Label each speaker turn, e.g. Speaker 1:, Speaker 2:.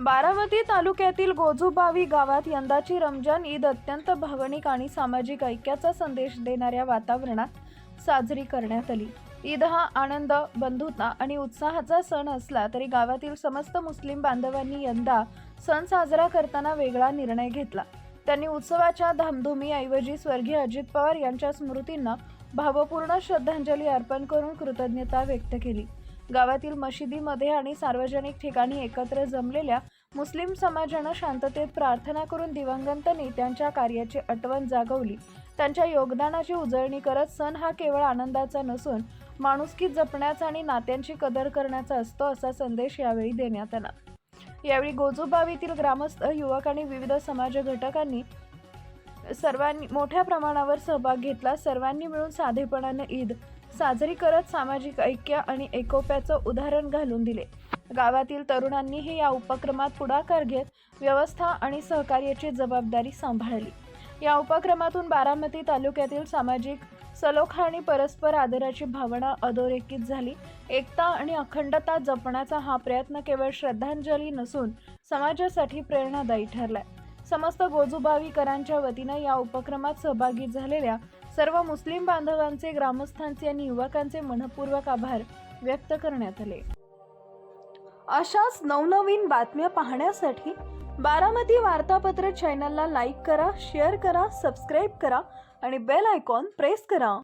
Speaker 1: बारामती तालुक्यातील गोजूबावी गावात यंदाची रमजान ईद अत्यंत भावनिक आणि सामाजिक ऐक्याचा संदेश देणाऱ्या वातावरणात साजरी करण्यात आली। ईद हा आनंद, बंधुता आणि उत्साहाचा सण असला तरी गावातील समस्त मुस्लिम बांधवांनी यंदा सण साजरा करताना वेगळा निर्णय घेतला। त्यांनी उत्सवाच्या धामधुमीऐवजी स्वर्गीय अजित पवार यांच्या स्मृतींना भावपूर्ण श्रद्धांजली अर्पण करून कृतज्ञता व्यक्त केली। गावातील मशिदीमध्ये आणि सार्वजनिक ठिकाणी एकत्र जमलेल्या मुस्लिम समाजानं शांततेत प्रार्थना करून दिवंगत नेत्यांच्या कार्याची आठवण जागवली। त्यांच्या योगदानाची उजळणी करत सण हा केवळ आनंदाचा नसून माणुसकी जपण्याचा आणि नात्यांची कदर करण्याचा असतो, असा संदेश यावेळी देण्यात आला। यावेळी गोजूबावीतील ग्रामस्थ, युवक आणि विविध समाज घटकांनी सर्वांनी मोठ्या प्रमाणावर सहभाग घेतला। सर्वांनी मिळून साधेपणाने ईद साजरी करत सामाजिक ऐक्य आणि एकोप्याचं उदाहरण घालून दिले। गावातील तरुणांनीही या उपक्रमात पुढाकार घेत व्यवस्था आणि सहकार्याची जबाबदारी सांभाळली। या उपक्रमातून बारामती तालुक्यातील सामाजिक सलोखा आणि परस्पर आदराची भावना अधोरेखित झाली। एकता आणि अखंडता जपण्याचा हा प्रयत्न केवळ श्रद्धांजली नसून समाजासाठी प्रेरणादायी ठरलाय। समस्त गोजूबावीकरांच्या वतीने या उपक्रमात सहभागी झालेल्या सर्व मुस्लिम बांधवांचे, ग्रामस्थांचे आणि युवकांचे मनपूर्वक आभार व्यक्त करण्यात आले। अशाच नवनवीन बातम्या पाहण्यासाठी बारामती वार्तापत्र चॅनलला लाईक करा, शेअर करा, सबस्क्राईब करा आणि बेल आयकॉन प्रेस करा।